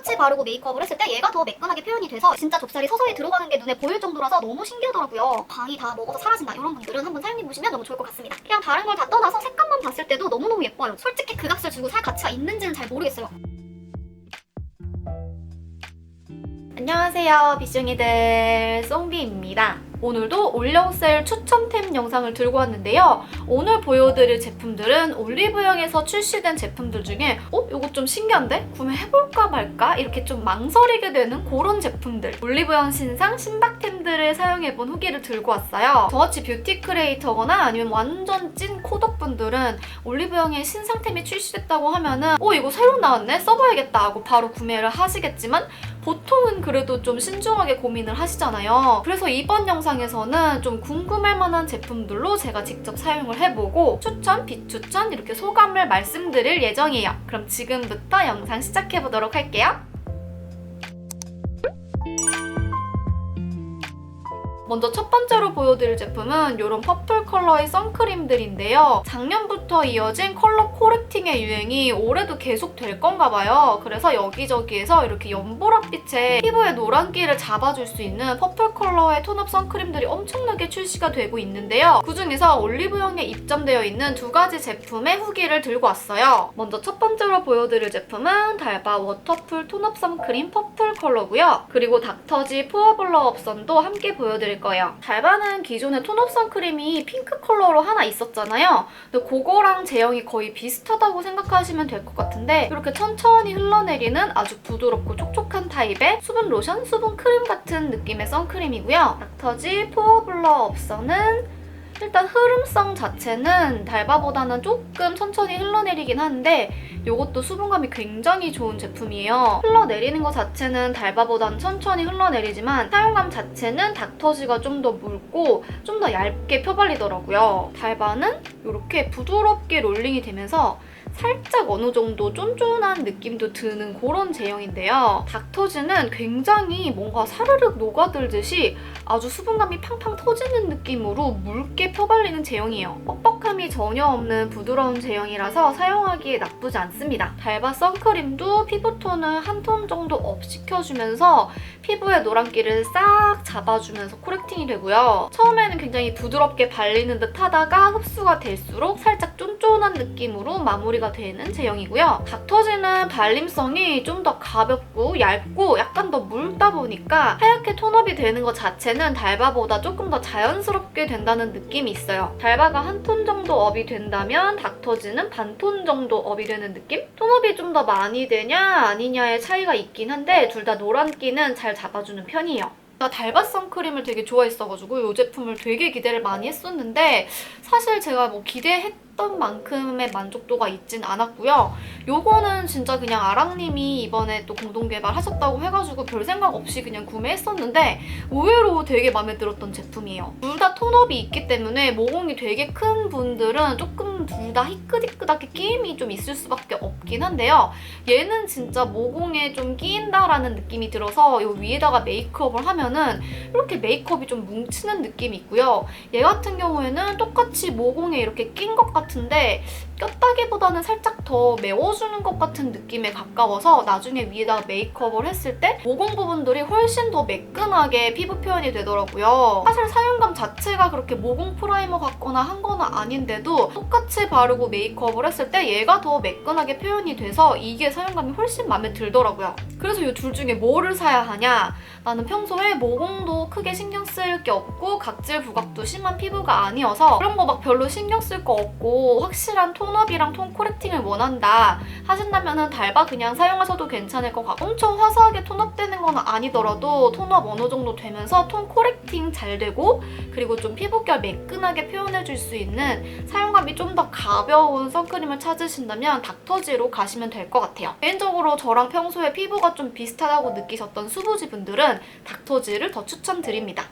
똑같이 바르고 메이크업을 했을 때 얘가 더 매끈하게 표현이 돼서 진짜 좁쌀이 서서히 들어가는 게 눈에 보일 정도라서 너무 신기하더라고요. 광이 다 먹어서 사라진다 이런 분들은 한번 사용해보시면 너무 좋을 것 같습니다. 그냥 다른 걸 다 떠나서 색감만 봤을 때도 너무너무 예뻐요. 솔직히 그 값을 주고 살 가치가 있는지는 잘 모르겠어요. 안녕하세요, 비숑이들 송비입니다. 오늘도 올영셀 추천템 영상을 들고 왔는데요. 오늘 보여드릴 제품들은 올리브영에서 출시된 제품들 중에 이거 좀 신기한데? 구매해볼까 말까? 이렇게 좀 망설이게 되는 그런 제품들. 올리브영 신상 신박템들을 사용해본 후기를 들고 왔어요. 저같이 뷰티 크리에이터거나 아니면 완전 찐 코덕분들은 올리브영에 신상템이 출시됐다고 하면은 이거 새로 나왔네? 써봐야겠다 하고 바로 구매를 하시겠지만 보통은 그래도 좀 신중하게 고민을 하시잖아요. 그래서 이번 영상에서는 좀 궁금할 만한 제품들로 제가 직접 사용을 해보고 추천, 비추천 이렇게 소감을 말씀드릴 예정이에요. 그럼 지금부터 영상 시작해보도록 할게요. 먼저 첫 번째로 보여드릴 제품은 이런 퍼플 컬러의 선크림들인데요. 작년부터 이어진 컬러 코렉팅의 유행이 올해도 계속 될 건가 봐요. 그래서 여기저기에서 이렇게 연보라빛의 피부의 노란기를 잡아줄 수 있는 퍼플 컬러의 톤업 선크림들이 엄청나게 출시가 되고 있는데요. 그중에서 올리브영에 입점되어 있는 두 가지 제품의 후기를 들고 왔어요. 먼저 첫 번째로 보여드릴 제품은 달바 워터풀 톤업 선크림 퍼플 컬러고요. 그리고 닥터지 포어 블러 업선도 함께 보여드릴 거예요. 달바는 기존에 톤업 선크림이 핑크 컬러로 하나 있었잖아요. 근데 그거랑 제형이 거의 비슷하다고 생각하시면 될 것 같은데 이렇게 천천히 흘러내리는 아주 부드럽고 촉촉한 타입의 수분 로션, 수분 크림 같은 느낌의 선크림이고요. 닥터지 포어 블러 업선은 일단 흐름성 자체는 달바보다는 조금 천천히 흘러내리긴 하는데 이것도 수분감이 굉장히 좋은 제품이에요. 흘러내리는 것 자체는 달바보다는 천천히 흘러내리지만 사용감 자체는 닥터지가 좀 더 묽고 좀 더 얇게 펴발리더라고요. 달바는 이렇게 부드럽게 롤링이 되면서 살짝 어느 정도 쫀쫀한 느낌도 드는 그런 제형인데요. 닥터지는 굉장히 뭔가 사르륵 녹아들듯이 아주 수분감이 팡팡 터지는 느낌으로 묽게 펴발리는 제형이에요. 뻑뻑함이 전혀 없는 부드러운 제형이라서 사용하기에 나쁘지 않습니다. 달바 선크림도 피부톤을 한 톤 정도 업 시켜주면서 피부의 노란기를 싹 잡아주면서 코렉팅이 되고요. 처음에는 굉장히 부드럽게 발리는 듯 하다가 흡수가 될수록 살짝 쫀쫀한 느낌으로 마무리가 되는 제형이고요. 닥터지는 발림성이 좀 더 가볍고 얇고 약간 더 묽다 보니까 하얗게 톤업이 되는 것 자체는 달바보다 조금 더 자연스럽게 된다는 느낌이 있어요. 달바가 한 톤 정도 업이 된다면 닥터지는 반 톤 정도 업이 되는 느낌? 톤업이 좀 더 많이 되냐 아니냐의 차이가 있긴 한데 둘 다 노란기는 잘 잡아주는 편이에요. 제가 달바 선크림을 되게 좋아했어가지고 이 제품을 되게 기대를 많이 했었는데 사실 제가 기대했던 만큼의 만족도가 있진 않았고요. 요거는 진짜 그냥 아랑님이 이번에 또 공동 개발하셨다고 해가지고 별 생각 없이 그냥 구매했었는데 의외로 되게 마음에 들었던 제품이에요. 둘 다 톤업이 있기 때문에 모공이 되게 큰 분들은 조금 둘 다 희끗희끗하게 끼임이 좀 있을 수밖에 없긴 한데요. 얘는 진짜 모공에 좀 끼인다라는 느낌이 들어서 이 위에다가 메이크업을 하면은 이렇게 메이크업이 좀 뭉치는 느낌이 있고요. 얘 같은 경우에는 똑같이 모공에 이렇게 낀 것 같은데 꼈다기보다는 살짝 더 메워주는 것 같은 느낌에 가까워서 나중에 위에다가 메이크업을 했을 때 모공 부분들이 훨씬 더 매끈하게 피부 표현이 되더라고요. 사실 사용감 자체가 그렇게 모공 프라이머 같거나 한 건 아닌데도 똑같이 바르고 메이크업을 했을 때 얘가 더 매끈하게 표현이 돼서 이게 사용감이 훨씬 마음에 들더라고요. 그래서 이 둘 중에 뭐를 사야 하냐? 나는 평소에 모공도 크게 신경 쓸 게 없고 각질 부각도 심한 피부가 아니어서 그런 거 막 별로 신경 쓸 거 없고 확실한 톤업이랑 톤 코렉팅을 원한다 하신다면은 달바 그냥 사용하셔도 괜찮을 것 같고 엄청 화사하게 톤업되는 건 아니더라도 톤업 어느 정도 되면서 톤 코렉팅 잘 되고 그리고 좀 피부결 매끈하게 표현해줄 수 있는 사용감이 좀 더 가벼운 선크림을 찾으신다면 닥터지로 가시면 될 것 같아요. 개인적으로 저랑 평소에 피부가 좀 비슷하다고 느끼셨던 수부지 분들은 닥터지를 더 추천드립니다.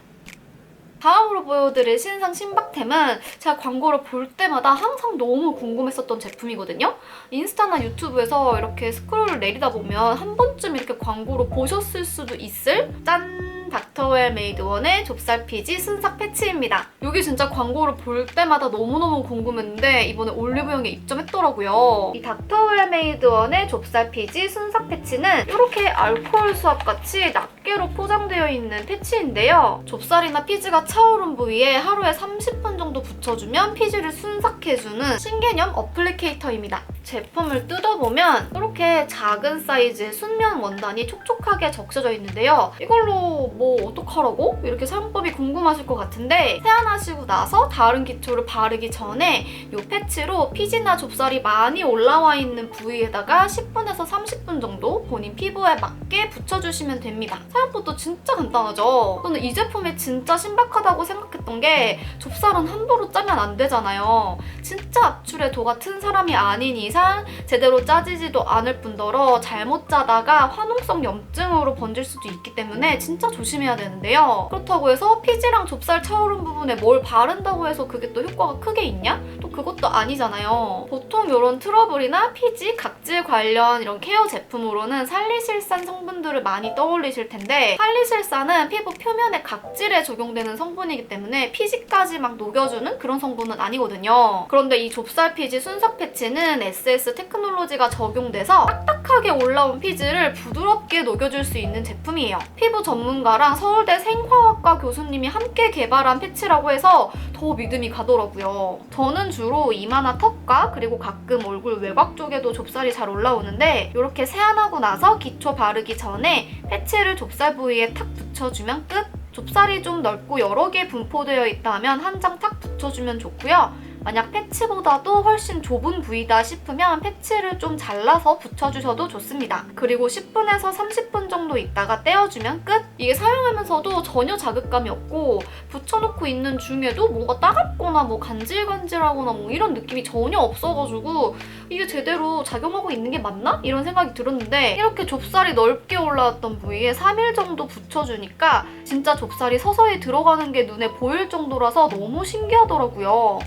다음으로 보여드릴 신상 신박템은 제가 광고를 볼 때마다 항상 너무 궁금했었던 제품이거든요. 인스타나 유튜브에서 이렇게 스크롤을 내리다 보면 한 번쯤 이렇게 광고로 보셨을 수도 있을 짠! 짜잔! 닥터웰 메이드원의 좁쌀 피지 순삭 패치입니다. 여기 진짜 광고를 볼 때마다 너무너무 궁금했는데 이번에 올리브영에 입점했더라고요. 이 닥터웰 메이드원의 좁쌀 피지 순삭 패치는 이렇게 알코올 수압같이 낱개로 포장되어 있는 패치인데요. 좁쌀이나 피지가 차오른 부위에 하루에 30분 정도 붙여주면 피지를 순삭해주는 신개념 어플리케이터입니다. 제품을 뜯어보면 이렇게 작은 사이즈의 순면 원단이 촉촉하게 적셔져 있는데요. 이걸로 뭐 어떡하라고? 이렇게 사용법이 궁금하실 것 같은데 세안하시고 나서 다른 기초를 바르기 전에 이 패치로 피지나 좁쌀이 많이 올라와 있는 부위에다가 10분에서 30분 정도 본인 피부에 맞게 붙여주시면 됩니다. 사용법도 진짜 간단하죠? 저는 이 제품이 진짜 신박하다고 생각했던 게 좁쌀은 함부로 짜면 안 되잖아요. 진짜 압출에 도가 튼 사람이 아닌 이상 제대로 짜지지도 않을 뿐더러 잘못 짜다가 화농성 염증으로 번질 수도 있기 때문에 진짜 조심해야 되는데요. 그렇다고 해서 피지랑 좁쌀 차오른 부분에 뭘 바른다고 해서 그게 또 효과가 크게 있냐? 또 그것도 아니잖아요. 보통 이런 트러블이나 피지, 각질 관련 이런 케어 제품으로는 살리실산 성분들을 많이 떠올리실 텐데 살리실산은 피부 표면의 각질에 적용되는 성분이기 때문에 피지까지 막 녹여주는 그런 성분은 아니거든요. 그런데 이 좁쌀 피지 순삭 패치는 SS 테크놀로지가 적용돼서 딱딱하게 올라온 피지를 부드럽게 녹여줄 수 있는 제품이에요. 피부 전문가랑 서울대 생화학과 교수님이 함께 개발한 패치라고 해서 더 믿음이 가더라고요. 저는 주로 이마나 턱과 그리고 가끔 얼굴 외곽 쪽에도 좁쌀이 잘 올라오는데 이렇게 세안하고 나서 기초 바르기 전에 패치를 좁쌀 부위에 탁 붙여주면 끝! 좁쌀이 좀 넓고 여러 개 분포되어 있다면 한 장 탁 붙여주면 좋고요. 만약 패치보다도 훨씬 좁은 부위다 싶으면 패치를 좀 잘라서 붙여주셔도 좋습니다. 그리고 10분에서 30분 정도 있다가 떼어주면 끝! 이게 사용하면서도 전혀 자극감이 없고 붙여놓고 있는 중에도 뭔가 따갑거나 뭐 간질간질하거나 뭐 이런 느낌이 전혀 없어가지고 이게 제대로 작용하고 있는 게 맞나? 이런 생각이 들었는데 이렇게 좁쌀이 넓게 올라왔던 부위에 3일 정도 붙여주니까 진짜 좁쌀이 서서히 들어가는 게 눈에 보일 정도라서 너무 신기하더라고요.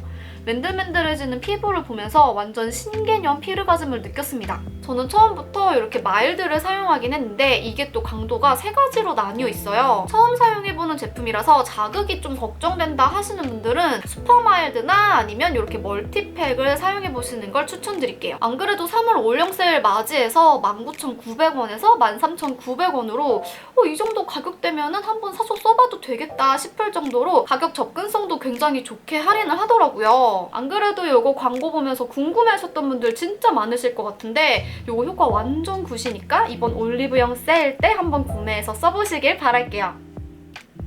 맨들맨들해지는 피부를 보면서 완전 신개념 피르가즘을 느꼈습니다. 저는 처음부터 이렇게 마일드를 사용하긴 했는데 이게 또 강도가 3가지로 나뉘어 있어요. 처음 사용해보는 제품이라서 자극이 좀 걱정된다 하시는 분들은 슈퍼 마일드나 아니면 이렇게 멀티팩을 사용해보시는 걸 추천드릴게요. 안 그래도 3월 올영 세일 맞이해서 19,900원에서 13,900원으로 이 정도 가격대면 한번 사서 써봐도 되겠다 싶을 정도로 가격 접근성도 굉장히 좋게 할인을 하더라고요. 안 그래도 이거 광고 보면서 궁금해하셨던 분들 진짜 많으실 것 같은데 이거 효과 완전 굿이니까 이번 올리브영 세일 때 한번 구매해서 써보시길 바랄게요.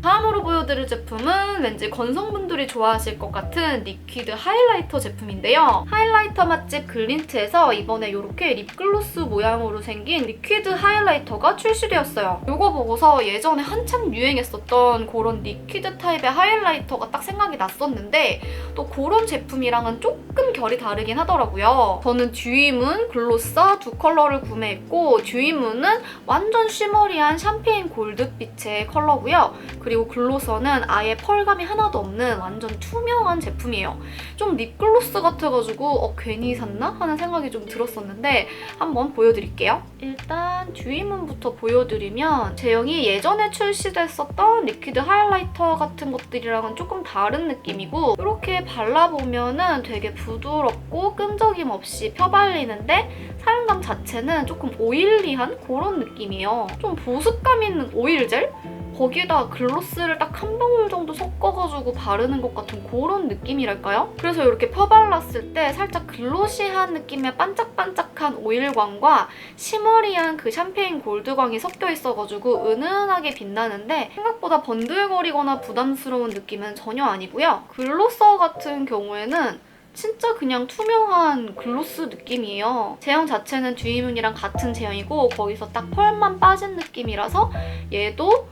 다음으로 보여드릴 제품은 왠지 건성분들이 좋아하실 것 같은 리퀴드 하이라이터 제품인데요. 하이라이터 맛집 글린트에서 이번에 이렇게 립글로스 모양으로 생긴 리퀴드 하이라이터가 출시되었어요. 이거 보고서 예전에 한참 유행했었던 그런 리퀴드 타입의 하이라이터가 딱 생각이 났었는데 또 그런 제품이랑은 조금 결이 다르긴 하더라고요. 저는 듀이문, 글로서 두 컬러를 구매했고 듀이문은 완전 쉬머리한 샴페인 골드빛의 컬러고요. 그리고 글로서는 아예 펄감이 하나도 없는 완전 투명한 제품이에요. 좀 립글로스 같아가지고 괜히 샀나? 하는 생각이 좀 들었었는데 한번 보여드릴게요. 일단 듀이문부터 보여드리면 제형이 예전에 출시됐었던 리퀴드 하이라이터 같은 것들이랑은 조금 다른 느낌이고 이렇게 발라보면은 되게 부드럽고 끈적임 없이 펴발리는데 사용감 자체는 조금 오일리한 그런 느낌이에요. 좀 보습감 있는 오일 젤? 거기에다 글로스를 딱 한 방울 정도 섞어가지고 바르는 것 같은 그런 느낌이랄까요? 그래서 이렇게 펴발랐을 때 살짝 글로시한 느낌의 반짝반짝한 오일광과 시머리한 그 샴페인 골드광이 섞여 있어가지고 은은하게 빛나는데 생각보다 번들거리거나 부담스러운 느낌은 전혀 아니고요. 글로서 같은 경우에는 진짜 그냥 투명한 글로스 느낌이에요. 제형 자체는 듀이문이랑 같은 제형이고 거기서 딱 펄만 빠진 느낌이라서 얘도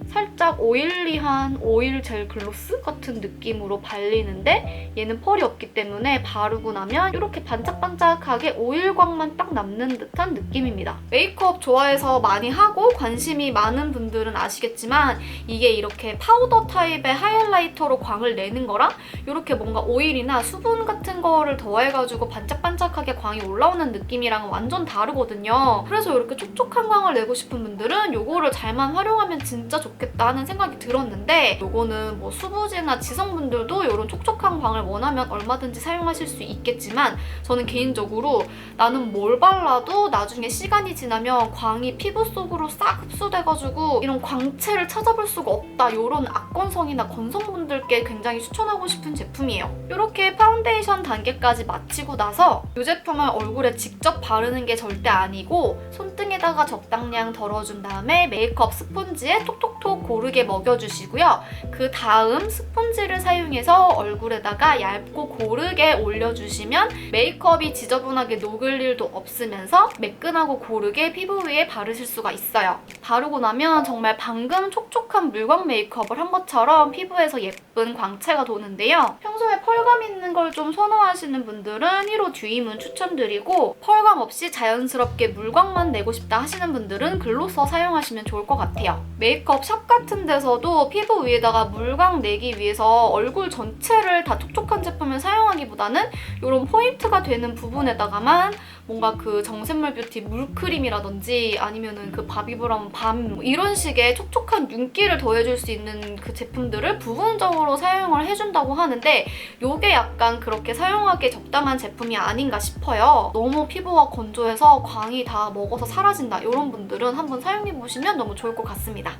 살짝 오일리한 오일 젤 글로스 같은 느낌으로 발리는데 얘는 펄이 없기 때문에 바르고 나면 이렇게 반짝반짝하게 오일광만 딱 남는 듯한 느낌입니다. 메이크업 좋아해서 많이 하고 관심이 많은 분들은 아시겠지만 이게 이렇게 파우더 타입의 하이라이터로 광을 내는 거랑 이렇게 뭔가 오일이나 수분 같은 거를 더해가지고 반짝반짝하게 광이 올라오는 느낌이랑은 완전 다르거든요. 그래서 이렇게 촉촉한 광을 내고 싶은 분들은 이거를 잘만 활용하면 진짜 좋겠다 하는 생각이 들었는데 요거는 뭐 수부지나 지성분들도 이런 촉촉한 광을 원하면 얼마든지 사용하실 수 있겠지만 저는 개인적으로 나는 뭘 발라도 나중에 시간이 지나면 광이 피부 속으로 싹 흡수돼가지고 이런 광채를 찾아볼 수가 없다 이런 악건성이나 건성분들께 굉장히 추천하고 싶은 제품이에요. 이렇게 파운데이션 단계까지 마치고 나서 이 제품을 얼굴에 직접 바르는 게 절대 아니고 손등에다가 적당량 덜어준 다음에 메이크업 스펀지에 톡톡톡 고르게 먹여주시고요. 그 다음 스펀지를 사용해서 얼굴에다가 얇고 고르게 올려주시면 메이크업이 지저분하게 녹을 일도 없으면서 매끈하고 고르게 피부 위에 바르실 수가 있어요. 바르고 나면 정말 방금 촉촉한 물광 메이크업을 한 것처럼 피부에서 예쁜 광채가 도는데요. 평소에 펄감 있는 걸 좀 선호하시는 분들은 1호 듀이문 추천드리고 펄감 없이 자연스럽게 물광만 내고 싶다 하시는 분들은 글로서 사용하시면 좋을 것 같아요. 메이크업 샵 같은 데서도 피부 위에다가 물광 내기 위해서 얼굴 전체를 다 촉촉한 제품을 사용하기보다는 이런 포인트가 되는 부분에다가만 뭔가 그 정샘물 뷰티 물크림이라든지 아니면은 그 바비브라운 밤 이런 식의 촉촉한 윤기를 더해줄 수 있는 그 제품들을 부분적으로 사용을 해준다고 하는데 이게 약간 그렇게 사용하기에 적당한 제품이 아닌가 싶어요. 너무 피부가 건조해서 광이 다 먹어서 사라진다 이런 분들은 한번 사용해보시면 너무 좋을 것 같습니다.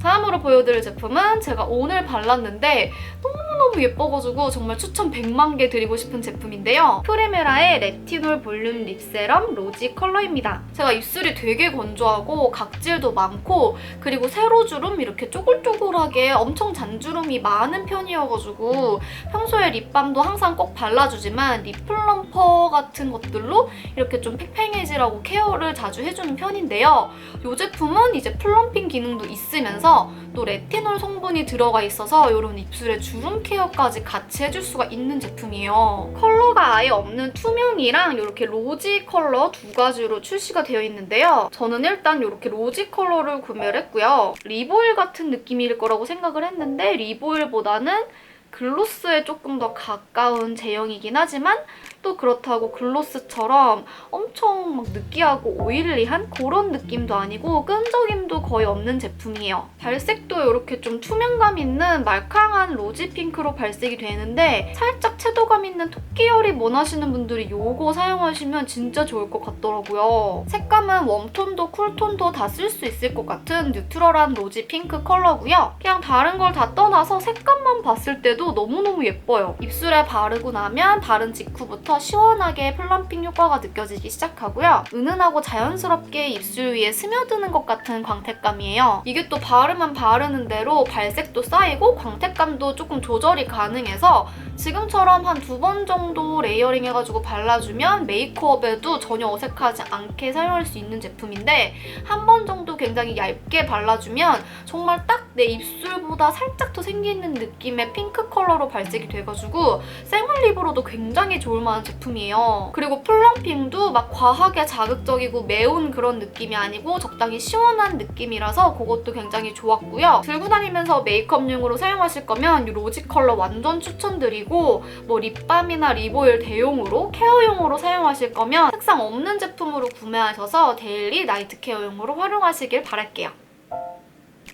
다음으로 보여드릴 제품은 제가 오늘 발랐는데 너무너무 예뻐가지고 정말 추천 100만 개 드리고 싶은 제품인데요. 프리메라의 레티놀 볼륨 립 세럼 로지 컬러입니다. 제가 입술이 되게 건조하고 각질도 많고 그리고 세로주름 이렇게 쪼글쪼글하게 엄청 잔주름이 많은 편이어가지고 평소에 립밤도 항상 꼭 발라주지만 립 플럼퍼 같은 것들로 이렇게 좀 팽팽해지라고 케어를 자주 해주는 편인데요. 이 제품은 이제 플럼핑 기능도 있으면서 또 레티놀 성분이 들어가 있어서 이런 입술의 주름 케어까지 같이 해줄 수가 있는 제품이에요. 컬러가 아예 없는 투명이랑 이렇게 로지 컬러 두 가지로 출시가 되어 있는데요. 저는 일단 이렇게 로지 컬러를 구매를 했고요. 립오일 같은 느낌일 거라고 생각을 했는데 립오일보다는 글로스에 조금 더 가까운 제형이긴 하지만 또 그렇다고 글로스처럼 엄청 막 느끼하고 오일리한 그런 느낌도 아니고 끈적임도 거의 없는 제품이에요. 발색도 이렇게 좀 투명감 있는 말캉한 로지 핑크로 발색이 되는데 살짝 채도감 있는 토끼열이 원하시는 분들이 이거 사용하시면 진짜 좋을 것 같더라고요. 색감은 웜톤도 쿨톤도 다 쓸 수 있을 것 같은 뉴트럴한 로지 핑크 컬러고요. 그냥 다른 걸 다 떠나서 색감만 봤을 때도 너무너무 예뻐요. 입술에 바르고 나면 바른 직후부터 시원하게 플럼핑 효과가 느껴지기 시작하고요. 은은하고 자연스럽게 입술 위에 스며드는 것 같은 광택감이에요. 이게 또 바르면 바르는 대로 발색도 쌓이고 광택감도 조금 조절이 가능해서 지금처럼 한 2번 정도 레이어링 해가지고 발라주면 메이크업에도 전혀 어색하지 않게 사용할 수 있는 제품인데 한 번 정도 굉장히 얇게 발라주면 정말 딱 내 입술보다 살짝 더 생기는 느낌의 핑크 컬러로 발색이 돼가지고 생얼립으로도 굉장히 좋을 만한 제품이에요. 그리고 플럼핑도 막 과하게 자극적이고 매운 그런 느낌이 아니고 적당히 시원한 느낌이라서 그것도 굉장히 좋았고요. 들고 다니면서 메이크업용으로 사용하실 거면 이 로지 컬러 완전 추천드리고 뭐 립밤이나 립오일 대용으로 케어용으로 사용하실 거면 색상 없는 제품으로 구매하셔서 데일리 나이트 케어용으로 활용하시길 바랄게요.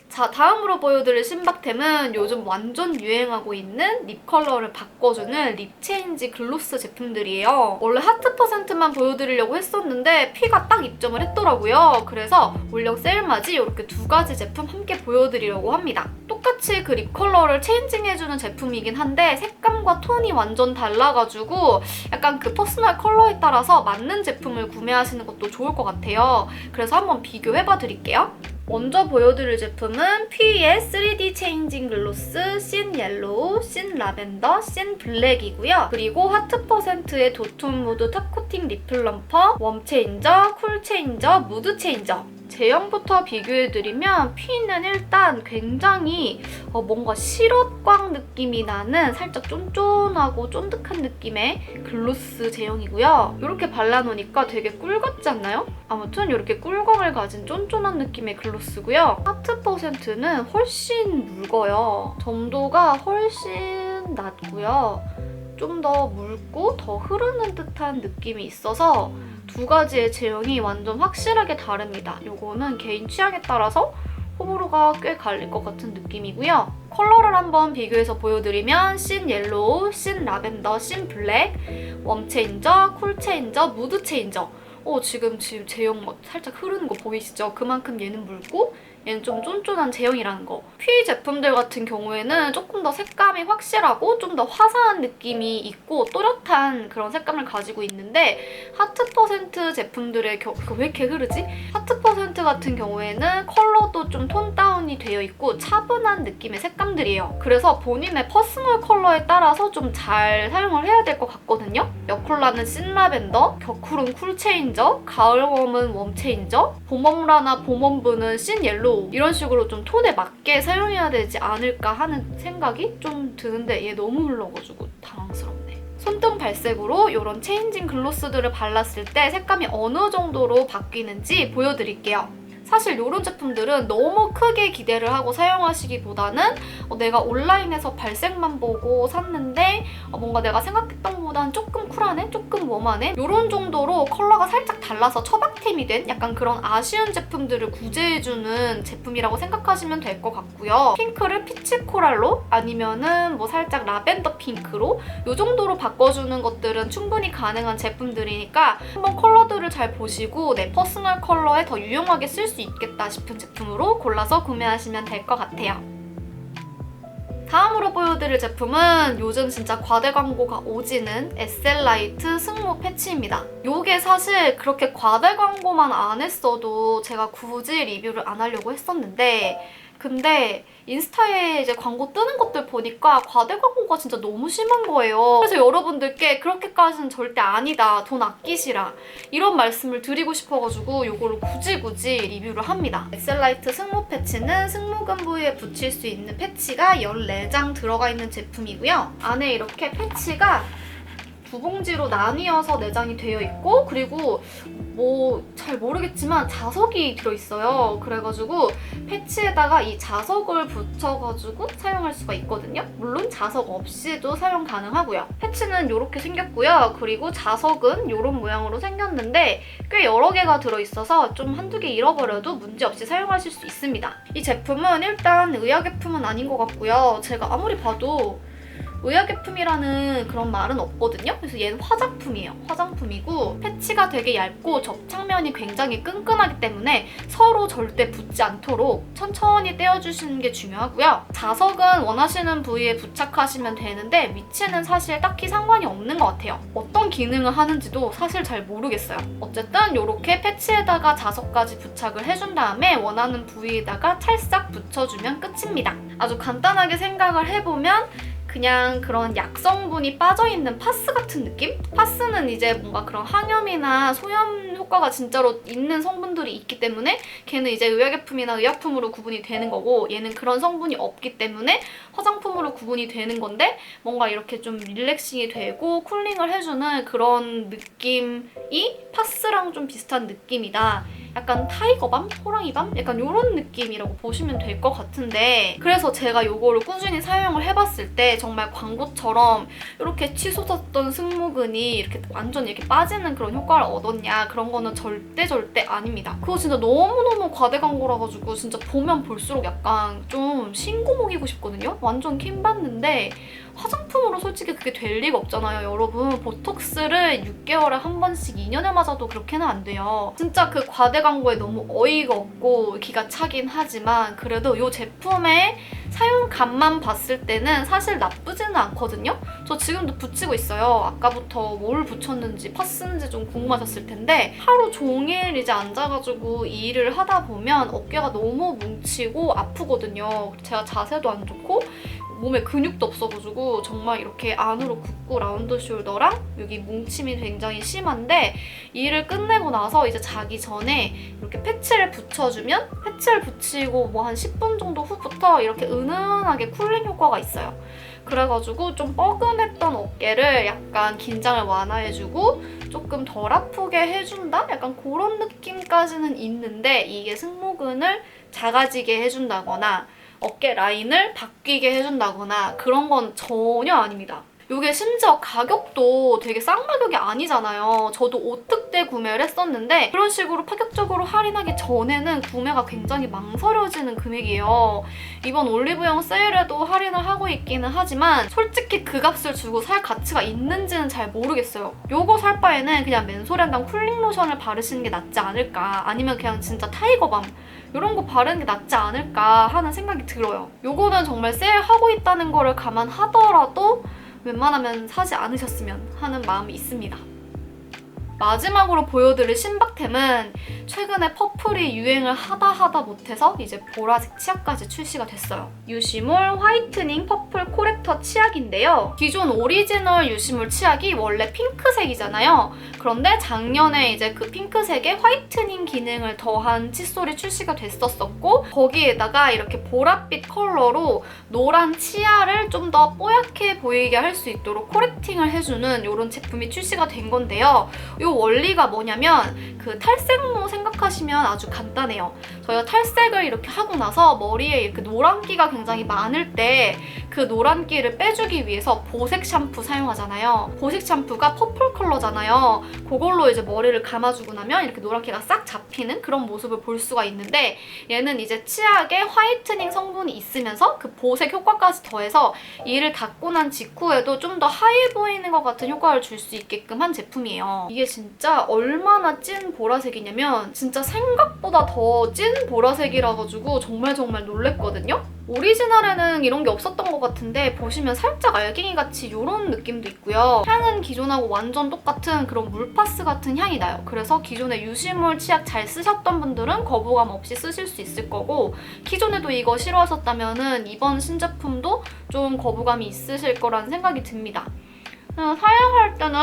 자, 다음으로 보여드릴 신박템은 요즘 완전 유행하고 있는 립 컬러를 바꿔주는 립 체인지 글로스 제품들이에요. 원래 하트 퍼센트만 보여드리려고 했었는데 피가 딱 입점을 했더라고요. 그래서 올영 세일맞이 이렇게 2가지 제품 함께 보여드리려고 합니다. 똑같이 그 립 컬러를 체인징해주는 제품이긴 한데 색감과 톤이 완전 달라가지고 약간 그 퍼스널 컬러에 따라서 맞는 제품을 구매하시는 것도 좋을 것 같아요. 그래서 한번 비교해봐 드릴게요. 먼저 보여드릴 제품은 퓨이의 3D 체인징 글로스 씬 옐로우, 씬 라벤더, 씬 블랙이고요. 그리고 하트 퍼센트의 도톤 무드 탑 코팅 립 플럼퍼, 웜 체인저, 쿨 체인저, 무드 체인저. 제형부터 비교해드리면 퓨이는 일단 굉장히 뭔가 시럽광 느낌이 나는 살짝 쫀쫀하고 쫀득한 느낌의 글로스 제형이고요. 이렇게 발라놓으니까 되게 꿀 같지 않나요? 아무튼 이렇게 꿀광을 가진 쫀쫀한 느낌의 글로스고요. 하트 퍼센트는 훨씬 묽어요. 점도가 훨씬 낮고요. 좀 더 묽고 더 흐르는 듯한 느낌이 있어서 2가지의 제형이 완전 확실하게 다릅니다. 이거는 개인 취향에 따라서 호불호가 꽤 갈릴 것 같은 느낌이고요. 컬러를 한번 비교해서 보여드리면 씬 옐로우, 씬 라벤더, 씬 블랙, 웜 체인저, 쿨 체인저, 무드 체인저. 지금 제형 막 살짝 흐르는 거 보이시죠? 그만큼 얘는 묽고 얘는 좀 쫀쫀한 제형이라는 거. 퓨이 제품들 같은 경우에는 조금 더 색감이 확실하고 좀 더 화사한 느낌이 있고 또렷한 그런 색감을 가지고 있는데 하트 퍼센트 제품들의 왜 이렇게 흐르지? 하트 퍼센트 같은 경우에는 컬러도 좀 톤 다운이 되어 있고 차분한 느낌의 색감들이에요. 그래서 본인의 퍼스널 컬러에 따라서 좀 잘 사용을 해야 될 것 같거든요. 여쿨라는 씬 라벤더, 격쿨은 쿨 체인저, 가을 웜은 웜 체인저, 봄웜라나 봄웜브는 씬 옐로우 이런 식으로 좀 톤에 맞게 사용해야 되지 않을까 하는 생각이 좀 드는데 얘 너무 흘러가지고 당황스럽네. 손등 발색으로 이런 체인징 글로스들을 발랐을 때 색감이 어느 정도로 바뀌는지 보여드릴게요. 사실 이런 제품들은 너무 크게 기대를 하고 사용하시기보다는 내가 온라인에서 발색만 보고 샀는데 뭔가 내가 생각했던 것보다는 조금 쿨하네? 조금 웜하네? 이런 정도로 컬러가 살짝 달라서 처박템이 된 약간 그런 아쉬운 제품들을 구제해주는 제품이라고 생각하시면 될 것 같고요. 핑크를 피치 코랄로 아니면은 뭐 살짝 라벤더 핑크로 이 정도로 바꿔주는 것들은 충분히 가능한 제품들이니까 한번 컬러들을 잘 보시고 내 퍼스널 컬러에 더 유용하게 쓸 수 있겠다 싶은 제품으로 골라서 구매하시면 될 것 같아요. 다음으로 보여드릴 제품은 요즘 진짜 과대 광고가 오지는 에셀라이트 승모 패치입니다. 이게 사실 그렇게 과대 광고만 안 했어도 제가 굳이 리뷰를 안 하려고 했었는데 근데 인스타에 이제 광고 뜨는 것들 보니까 과대 광고가 진짜 너무 심한 거예요. 그래서 여러분들께 그렇게까지는 절대 아니다. 돈 아끼시라. 이런 말씀을 드리고 싶어가지고 이거를 굳이 리뷰를 합니다. 에셀라이트 승모 패치는 승모근 부위에 붙일 수 있는 패치가 14장 들어가 있는 제품이고요. 안에 이렇게 패치가 두 봉지로 나뉘어서 내장이 되어 있고 그리고 뭐 잘 모르겠지만 자석이 들어있어요. 그래가지고 패치에다가 이 자석을 붙여가지고 사용할 수가 있거든요. 물론 자석 없이도 사용 가능하고요. 패치는 이렇게 생겼고요. 그리고 자석은 이런 모양으로 생겼는데 꽤 여러 개가 들어있어서 좀 한두 개 잃어버려도 문제없이 사용하실 수 있습니다. 이 제품은 일단 의약예품은 아닌 것 같고요. 제가 아무리 봐도 의약예품이라는 그런 말은 없거든요. 그래서 얘는 화장품이에요. 화장품이고 패치가 되게 얇고 접착면이 굉장히 끈끈하기 때문에 서로 절대 붙지 않도록 천천히 떼어주시는 게 중요하고요. 자석은 원하시는 부위에 부착하시면 되는데 위치는 사실 딱히 상관이 없는 것 같아요. 어떤 기능을 하는지도 사실 잘 모르겠어요. 어쨌든 이렇게 패치에다가 자석까지 부착을 해준 다음에 원하는 부위에다가 찰싹 붙여주면 끝입니다. 아주 간단하게 생각을 해보면 그냥 그런 약성분이 빠져있는 파스 같은 느낌? 파스는 이제 뭔가 그런 항염이나 소염 효과가 진짜로 있는 성분들이 있기 때문에 걔는 이제 의약예품이나 의약품으로 구분이 되는 거고 얘는 그런 성분이 없기 때문에 화장품으로 구분이 되는 건데 뭔가 이렇게 좀 릴렉싱이 되고 쿨링을 해주는 그런 느낌이 파스랑 좀 비슷한 느낌이다. 약간 타이거밤? 호랑이밤? 약간 이런 느낌이라고 보시면 될 것 같은데 그래서 제가 이거를 꾸준히 사용을 해봤을 때 정말 광고처럼 이렇게 치솟았던 승모근이 이렇게 완전 이렇게 빠지는 그런 효과를 얻었냐 그런 거는 절대 아닙니다. 그거 진짜 너무너무 과대 광고라 가지고 진짜 보면 볼수록 약간 좀 신고 먹이고 싶거든요? 완전 킴받는데 화장품으로 솔직히 그게 될 리가 없잖아요, 여러분. 보톡스를 6개월에 한 번씩 2년에 맞아도 그렇게는 안 돼요. 진짜 그 과대 광고에 너무 어이가 없고 기가 차긴 하지만 그래도 이 제품의 사용감만 봤을 때는 사실 나쁘지는 않거든요? 저 지금도 붙이고 있어요. 아까부터 뭘 붙였는지 파스인지 좀 궁금하셨을 텐데 하루 종일 이제 앉아가지고 이 일을 하다 보면 어깨가 너무 뭉치고 아프거든요. 제가 자세도 안 좋고 몸에 근육도 없어가지고 정말 이렇게 안으로 굽고 라운드 숄더랑 여기 뭉침이 굉장히 심한데 이 일을 끝내고 나서 이제 자기 전에 이렇게 패치를 붙여주면 패치를 붙이고 뭐 한 10분 정도 후부터 이렇게 은은하게 쿨링 효과가 있어요. 그래가지고 좀 뻐근했던 어깨를 약간 긴장을 완화해주고 조금 덜 아프게 해준다? 약간 그런 느낌까지는 있는데 이게 승모근을 작아지게 해준다거나 어깨 라인을 바뀌게 해준다거나 그런 건 전혀 아닙니다. 이게 심지어 가격도 되게 쌍가격이 아니잖아요. 저도 오특 때 구매를 했었는데 그런 식으로 파격적으로 할인하기 전에는 구매가 굉장히 망설여지는 금액이에요. 이번 올리브영 세일에도 할인을 하고 있기는 하지만 솔직히 그 값을 주고 살 가치가 있는지는 잘 모르겠어요. 요거 살 바에는 그냥 맨소련당 쿨링 로션을 바르시는 게 낫지 않을까, 아니면 그냥 진짜 타이거밤 이런 거 바르는 게 낫지 않을까 하는 생각이 들어요. 요거는 정말 세일하고 있다는 거를 감안하더라도 웬만하면 사지 않으셨으면 하는 마음이 있습니다. 마지막으로 보여드릴 신박템은 최근에 퍼플이 유행을 하다 못해서 이제 보라색 치약까지 출시가 됐어요. 유시몰 화이트닝 퍼플 코렉터 치약인데요. 기존 오리지널 유시몰 치약이 원래 핑크색이잖아요. 그런데 작년에 이제 그 핑크색에 화이트닝 기능을 더한 칫솔이 출시가 됐었고, 거기에다가 이렇게 보랏빛 컬러로 노란 치아를 좀 더 뽀얗게 보이게 할 수 있도록 코렉팅을 해주는 이런 제품이 출시가 된 건데요. 이 원리가 뭐냐면 그 탈색모 생각하시면 아주 간단해요. 저희가 탈색을 이렇게 하고 나서 머리에 이렇게 노란기가 굉장히 많을 때 그 노란기를 빼주기 위해서 보색 샴푸 사용하잖아요. 보색 샴푸가 퍼플 컬러잖아요. 그걸로 이제 머리를 감아주고 나면 이렇게 노란기가 싹 잡히는 그런 모습을 볼 수가 있는데, 얘는 이제 치약에 화이트닝 성분이 있으면서 그 보색 효과까지 더해서 이를 닦고 난 직후에도 좀 더 하얘 보이는 것 같은 효과를 줄 수 있게끔 한 제품이에요. 이게 진짜 얼마나 찐 보라색이냐면 진짜 생각보다 더 찐 보라색이라 가지고 정말 놀랬거든요. 오리지널에는 이런 게 없었던 것 같은데 보시면 살짝 알갱이같이 이런 느낌도 있고요. 향은 기존하고 완전 똑같은 그런 물파스 같은 향이 나요. 그래서 기존에 유시몰 치약 잘 쓰셨던 분들은 거부감 없이 쓰실 수 있을 거고, 기존에도 이거 싫어하셨다면 이번 신제품도 좀 거부감이 있으실 거라는 생각이 듭니다. 그냥 사용할 때는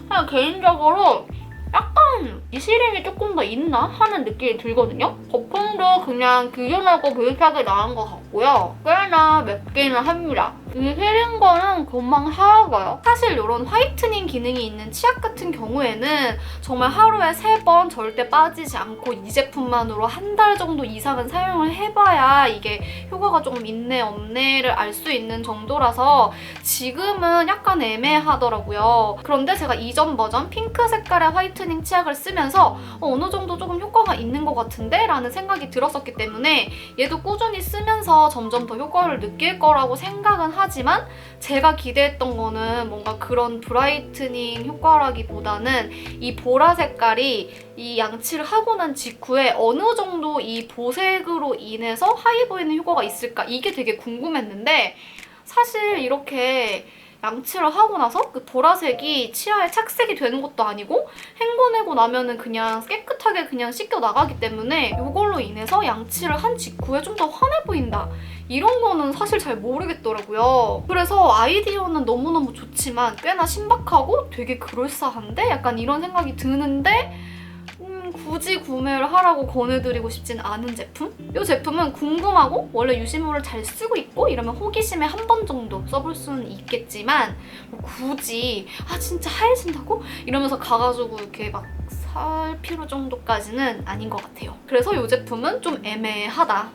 그냥 개인적으로 약간 이시림이 조금 더 있나 하는 느낌이 들거든요. 거품도 그냥 기존하고 비슷하게 나은 것 같고요. 꽤나 맵기는 합니다. 이 시린 거는 금방 사라져요. 사실 이런 화이트닝 기능이 있는 치약 같은 경우에는 정말 하루에 3번 절대 빠지지 않고 이 제품만으로 한 달 정도 이상은 사용을 해봐야 이게 효과가 조금 있네 없네를 알 수 있는 정도라서 지금은 약간 애매하더라고요. 그런데 제가 이전 버전 핑크 색깔의 화이트닝 치약을 쓰면서 어느 정도 조금 효과가 있는 것 같은데? 라는 생각이 들었었기 때문에 얘도 꾸준히 쓰면서 점점 더 효과를 느낄 거라고 생각은 하지만, 제가 기대했던 거는 뭔가 그런 브라이트닝 효과라기보다는 이 보라 색깔이 이 양치를 하고 난 직후에 어느 정도 이 보색으로 인해서 하얘 보이는 효과가 있을까, 이게 되게 궁금했는데 사실 이렇게 양치를 하고 나서 그 보라색이 치아에 착색이 되는 것도 아니고 헹궈내고 나면은 그냥 깨끗하게 그냥 씻겨 나가기 때문에 이걸로 인해서 양치를 한 직후에 좀 더 환해 보인다, 이런 거는 사실 잘 모르겠더라고요. 그래서 아이디어는 너무너무 좋지만 꽤나 신박하고 되게 그럴싸한데? 약간 이런 생각이 드는데 굳이 구매를 하라고 권해드리고 싶진 않은 제품? 이 제품은 궁금하고 원래 유시몰을 잘 쓰고 있고 이러면 호기심에 한 번 정도 써볼 수는 있겠지만 뭐 굳이 진짜 하얘진다고? 이러면서 가가지고 이렇게 막 살 필요 정도까지는 아닌 것 같아요. 그래서 이 제품은 좀 애매하다.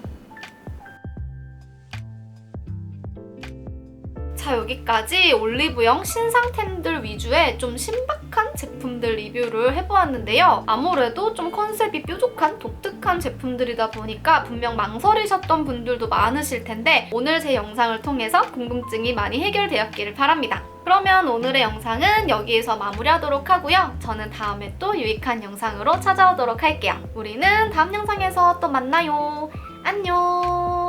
자, 여기까지 올리브영 신상템들 위주의 좀 신박한 제품들 리뷰를 해보았는데요. 아무래도 좀 컨셉이 뾰족한 독특한 제품들이다 보니까 분명 망설이셨던 분들도 많으실 텐데 오늘 제 영상을 통해서 궁금증이 많이 해결되었기를 바랍니다. 그러면 오늘의 영상은 여기에서 마무리하도록 하고요. 저는 다음에 또 유익한 영상으로 찾아오도록 할게요. 우리는 다음 영상에서 또 만나요. 안녕!